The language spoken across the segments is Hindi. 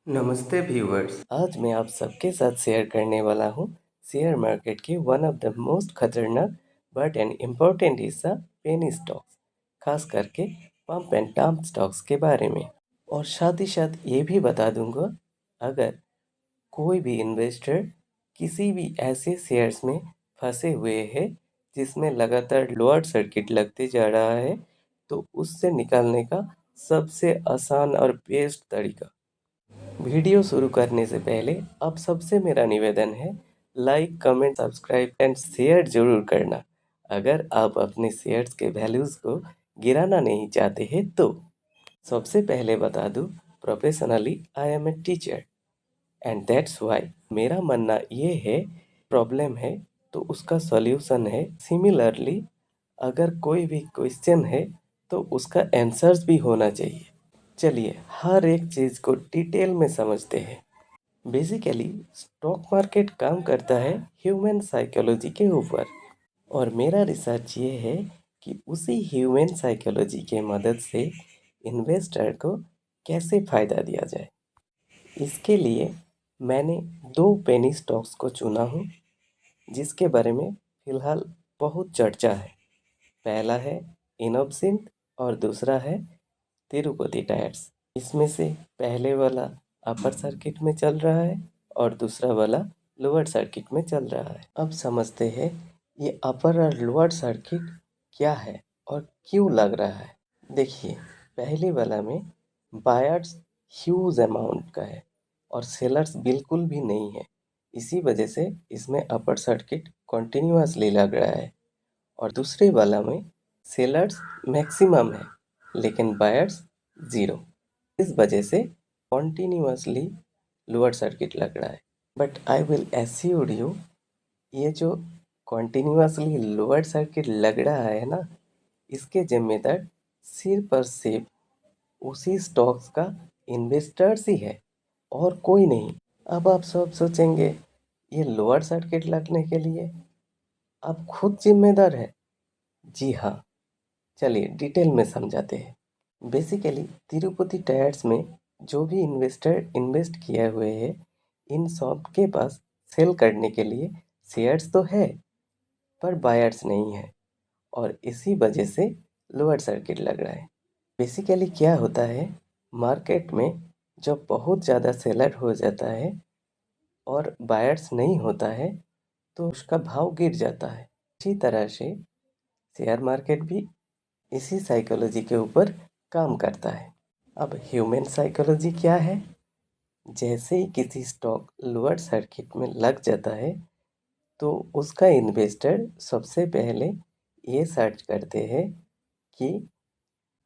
नमस्ते व्यूअर्स। आज मैं आप सबके साथ शेयर करने वाला हूँ शेयर मार्केट के वन ऑफ द मोस्ट खतरनाक बट एन इम्पोर्टेंट हिस्सा पेनी स्टॉक्स, खास करके पंप एंड डंप स्टॉक्स के बारे में। और साथ ही साथ ये भी बता दूंगा, अगर कोई भी इन्वेस्टर किसी भी ऐसे शेयर्स में फंसे हुए हैं जिसमें लगातार लोअर सर्किट लगते जा रहा है, तो उससे निकालने का सबसे आसान और बेस्ट तरीका। वीडियो शुरू करने से पहले आप सबसे मेरा निवेदन है, like comment subscribe and share जरूर करना अगर आप अपने शेयर्स के वैल्यूज़ को गिराना नहीं चाहते हैं तो। सबसे पहले बता दूं, professionally I am a teacher and that's why मेरा मानना ये है, प्रॉब्लम है तो उसका सॉल्यूशन है। सिमिलरली अगर कोई भी क्वेश्चन है तो उसका आंसर्स भी होना चाहिए। चलिए हर एक चीज़ को डिटेल में समझते हैं। बेसिकली स्टॉक मार्केट काम करता है ह्यूमन साइकोलॉजी के ऊपर, और मेरा रिसर्च ये है कि उसी ह्यूमन साइकोलॉजी के मदद से इन्वेस्टर को कैसे फ़ायदा दिया जाए। इसके लिए मैंने दो पेनी स्टॉक्स को चुना हूँ जिसके बारे में फ़िलहाल बहुत चर्चा है। पहला है इनोबसिंथ और दूसरा है तिरुपति टायर्स। इसमें से पहले वाला अपर सर्किट में चल रहा है और दूसरा वाला लोअर सर्किट में चल रहा है। अब समझते हैं ये अपर और लोअर सर्किट क्या है और क्यों लग रहा है। देखिए, पहले वाला में बायर्स ह्यूज अमाउंट का है और सेलर्स बिल्कुल भी नहीं है। इसी वजह से इसमें अपर सर्किट कंटिन्यूअसली लग रहा है। और दूसरे वाला में सेलर्स मैक्सिमम है लेकिन बायर्स ज़ीरो। इस वजह से कॉन्टिन्यूअसली लोअर सर्किट लग रहा है। But I will assure you, ये जो कॉन्टिन्यूअसली लोअर सर्किट लग रहा है ना, इसके जिम्मेदार सिर्फ और सिर्फ उसी स्टॉक्स का इन्वेस्टर्स ही है और कोई नहीं। अब आप सब सोचेंगे ये लोअर सर्किट लगने के लिए आप खुद जिम्मेदार है। जी हाँ, चलिए डिटेल में समझाते हैं। बेसिकली तिरुपति टायर्स में जो भी इन्वेस्टर इन्वेस्ट किए हुए हैं, इन सब के पास सेल करने के लिए शेयर्स तो है पर बायर्स नहीं है, और इसी वजह से लोअर सर्किट लग रहा है। बेसिकली क्या होता है, मार्केट में जब बहुत ज़्यादा सेलर हो जाता है और बायर्स नहीं होता है तो उसका भाव गिर जाता है। इसी तरह से शेयर मार्केट भी इसी साइकोलॉजी के ऊपर काम करता है। अब ह्यूमन साइकोलॉजी क्या है, जैसे ही किसी स्टॉक लोअर सर्किट में लग जाता है तो उसका इन्वेस्टर सबसे पहले ये सर्च करते हैं कि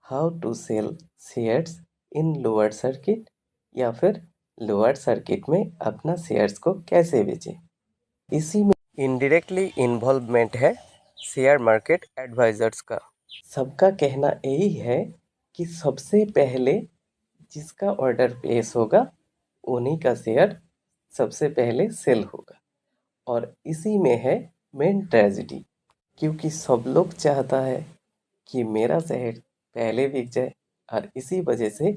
how to sell shares in lower circuit, या फिर लोअर सर्किट में अपना शेयर्स को कैसे बेचें। इसी में इनडायरेक्टली इन्वॉल्वमेंट है शेयर मार्केट एडवाइजर्स का। सबका कहना यही है कि सबसे पहले जिसका ऑर्डर प्लेस होगा उन्हीं का शेयर सबसे पहले सेल होगा। और इसी में है मेन ट्रेजिडी, क्योंकि सब लोग चाहता है कि मेरा शेयर पहले बिक जाए, और इसी वजह से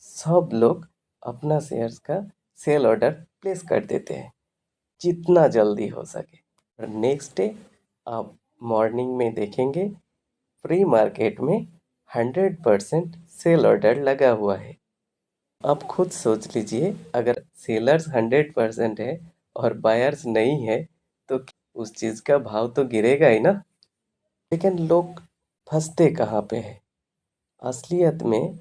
सब लोग अपना शेयर्स का सेल ऑर्डर प्लेस कर देते हैं जितना जल्दी हो सके। और नेक्स्ट डे आप मॉर्निंग में देखेंगे प्री मार्केट में 100% सेल ऑर्डर लगा हुआ है। आप खुद सोच लीजिए, अगर सेलर्स 100% है और बायर्स नहीं है तो उस चीज़ का भाव तो गिरेगा ही ना। लेकिन लोग फंसते कहाँ पे हैं असलियत में।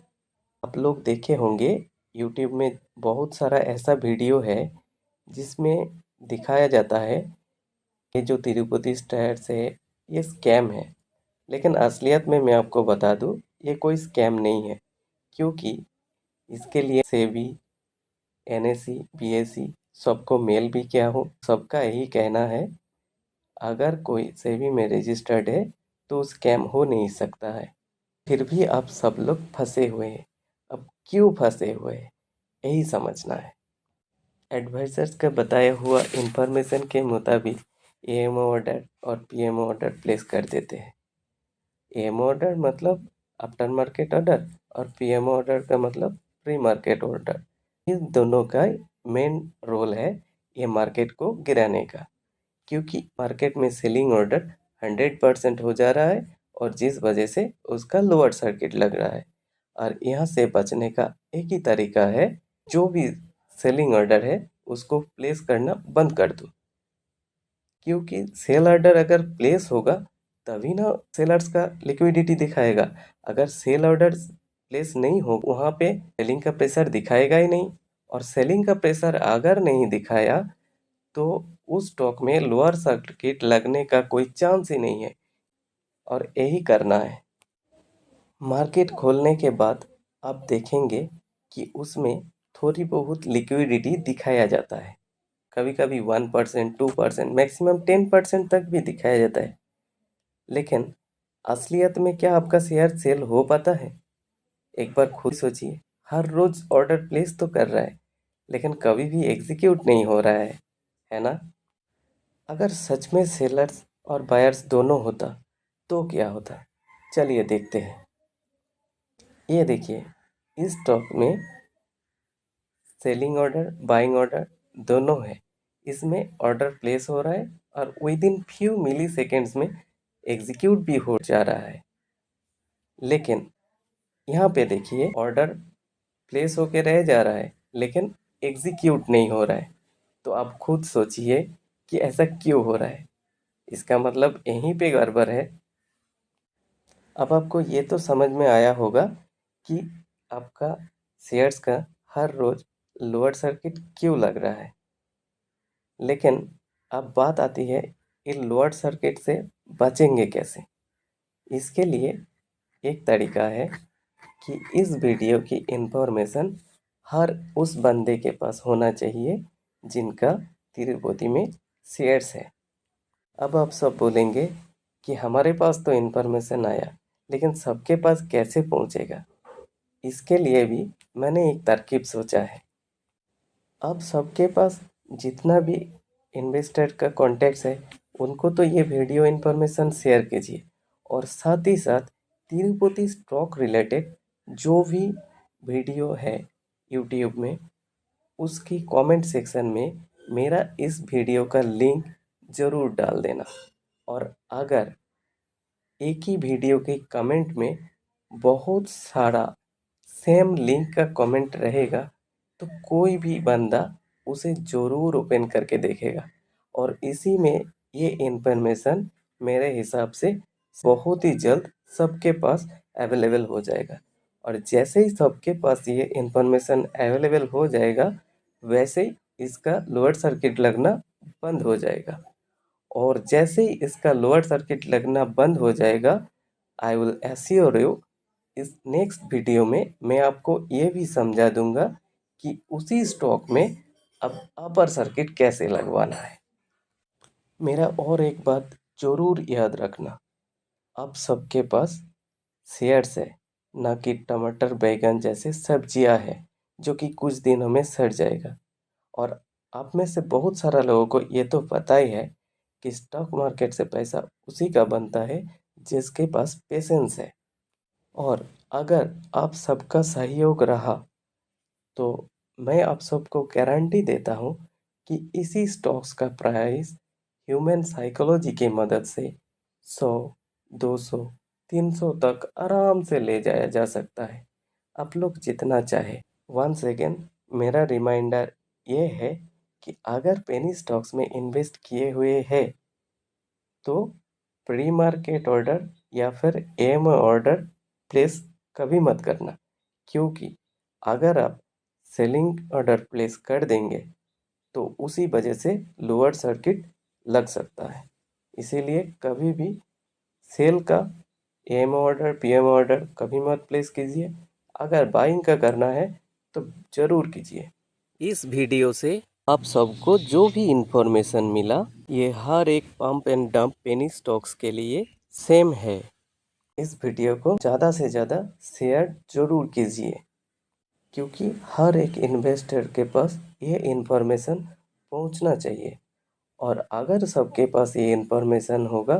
आप लोग देखे होंगे यूट्यूब में बहुत सारा ऐसा वीडियो है जिसमें दिखाया जाता है कि जो तिरुपति टायर्स है ये स्कैम है। लेकिन असलियत में मैं आपको बता दूं, ये कोई स्कैम नहीं है, क्योंकि इसके लिए सेबी, एनएसई, बीएसई सबको मेल भी किया हूँ। सबका यही कहना है, अगर कोई सेबी में रजिस्टर्ड है तो स्कैम हो नहीं सकता है। फिर भी आप सब लोग फंसे हुए हैं। अब क्यों फंसे हुए हैं यही समझना है। एडवाइजर्स का बताया हुआ इंफॉर्मेशन के मुताबिक एएमओ ऑर्डर और पीएमओ ऑर्डर प्लेस कर देते हैं। एएमओ ऑर्डर मतलब आफ्टर मार्केट ऑर्डर और पीएमओ ऑर्डर का मतलब प्री मार्केट ऑर्डर। इन दोनों का मेन रोल है ये मार्केट को गिराने का, क्योंकि मार्केट में सेलिंग ऑर्डर 100% हो जा रहा है और जिस वजह से उसका लोअर सर्किट लग रहा है। और यहाँ से बचने का एक ही तरीका है, जो भी सेलिंग ऑर्डर है उसको प्लेस करना बंद कर दो, क्योंकि सेल ऑर्डर अगर प्लेस होगा तभी ना सेलर्स का लिक्विडिटी दिखाएगा। अगर सेल ऑर्डर प्लेस नहीं हो वहाँ पे सेलिंग का प्रेशर दिखाएगा ही नहीं, और सेलिंग का प्रेशर अगर नहीं दिखाया तो उस स्टॉक में लोअर सर्किट लगने का कोई चांस ही नहीं है। और यही करना है। मार्केट खोलने के बाद आप देखेंगे कि उसमें थोड़ी बहुत लिक्विडिटी दिखाया जाता है। कभी कभी 1%, 2%, मैक्सिमम 10% तक भी दिखाया जाता है। लेकिन असलियत में क्या आपका शेयर सेल हो पाता है? एक बार खुद सोचिए। हर रोज ऑर्डर प्लेस तो कर रहा है, लेकिन कभी भी एग्जीक्यूट नहीं हो रहा है ना? अगर सच में सेलर्स और बायर्स दोनों होता तो क्या होता? चलिए देखते हैं। ये देखिए, इस स्टॉक में सेलिंग ऑर्डर, बाइंग ऑर्डर दोनों है। इसमें ऑर्डर प्लेस हो रहा है और within few milliseconds में एग्जीक्यूट भी हो जा रहा है। लेकिन यहाँ पे देखिए, ऑर्डर प्लेस होके रह जा रहा है लेकिन एग्जीक्यूट नहीं हो रहा है। तो आप खुद सोचिए कि ऐसा क्यों हो रहा है। इसका मतलब यहीं पे गड़बड़ है। अब आपको ये तो समझ में आया होगा कि आपका शेयर्स का हर रोज लोअर सर्किट क्यों लग रहा है। लेकिन अब बात आती है, इन लोअर सर्किट से बचेंगे कैसे? इसके लिए एक तरीका है कि इस वीडियो की इंफॉर्मेशन हर उस बंदे के पास होना चाहिए जिनका तिरुपति में शेयर्स है। अब आप सब बोलेंगे कि हमारे पास तो इंफॉर्मेशन आया, लेकिन सबके पास कैसे पहुंचेगा? इसके लिए भी मैंने एक तरकीब सोचा है। अब सबके पास जितना भी इन्वेस्टर का कॉन्टैक्ट्स है उनको तो ये वीडियो इन्फॉर्मेशन शेयर कीजिए, और साथ ही साथ तिरुपति स्टॉक रिलेटेड जो भी वीडियो है यूट्यूब में, उसकी कमेंट सेक्शन में मेरा इस वीडियो का लिंक ज़रूर डाल देना। और अगर एक ही वीडियो के कमेंट में बहुत सारा सेम लिंक का कमेंट रहेगा तो कोई भी बंदा उसे ज़रूर ओपन करके देखेगा, और इसी में ये इन्फॉर्मेशन मेरे हिसाब से बहुत ही जल्द सबके पास अवेलेबल हो जाएगा। और जैसे ही सबके पास ये इन्फॉर्मेशन अवेलेबल हो जाएगा, वैसे ही इसका लोअर सर्किट लगना बंद हो जाएगा। और जैसे ही इसका लोअर सर्किट लगना बंद हो जाएगा, आई विल एश्योर यू, इस नेक्स्ट वीडियो में मैं आपको ये भी समझा दूंगा कि उसी स्टॉक में अब अपर सर्किट कैसे लगवाना है। मेरा और एक बात ज़रूर याद रखना, अब सबके पास शेयर्स है, ना कि टमाटर बैगन जैसे सब्जियां हैं जो कि कुछ दिनों में सड़ जाएगा। और आप में से बहुत सारा लोगों को ये तो पता ही है कि स्टॉक मार्केट से पैसा उसी का बनता है जिसके पास पेशेंस है। और अगर आप सबका सहयोग रहा तो मैं आप सबको गारंटी देता हूँ कि इसी स्टॉक्स का प्राइस ह्यूमन साइकोलॉजी की मदद से 100, 200, 300 तक आराम से ले जाया जा सकता है। आप लोग जितना चाहे। वन सेकेंड, मेरा रिमाइंडर ये है कि अगर पेनी स्टॉक्स में इन्वेस्ट किए हुए हैं तो प्री मार्केट ऑर्डर या फिर एम ऑर्डर प्लेस कभी मत करना, क्योंकि अगर आप सेलिंग ऑर्डर प्लेस कर देंगे तो उसी वजह से लोअर सर्किट लग सकता है। इसीलिए कभी भी सेल का एम ऑर्डर, पीएम ऑर्डर कभी मत प्लेस कीजिए। अगर बाइंग का करना है तो ज़रूर कीजिए। इस वीडियो से आप सबको जो भी इंफॉर्मेशन मिला, ये हर एक pump and dump penny stocks के लिए सेम है। इस वीडियो को ज़्यादा से ज़्यादा शेयर ज़रूर कीजिए, क्योंकि हर एक इन्वेस्टर के पास ये इंफॉर्मेशन पहुंचना चाहिए। और अगर सबके पास ये इंफॉर्मेशन होगा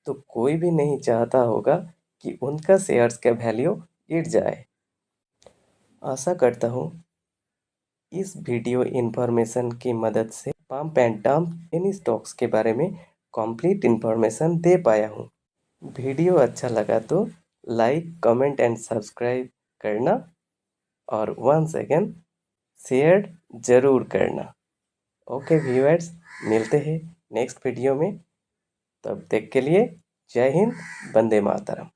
तो कोई भी नहीं चाहता होगा कि उनका शेयर्स का वैल्यू गिर जाए। आशा करता हूँ इस वीडियो इन्फॉर्मेशन की मदद से pump and dump penny stocks के बारे में कंप्लीट इन्फॉर्मेशन दे पाया हूँ। वीडियो अच्छा लगा तो लाइक कमेंट एंड सब्सक्राइब करना और वंस अगेन शेयर ज़रूर करना। ओके व्यूअर्स, मिलते हैं नेक्स्ट वीडियो में। तब तक के लिए जय हिंद, वंदे मातरम।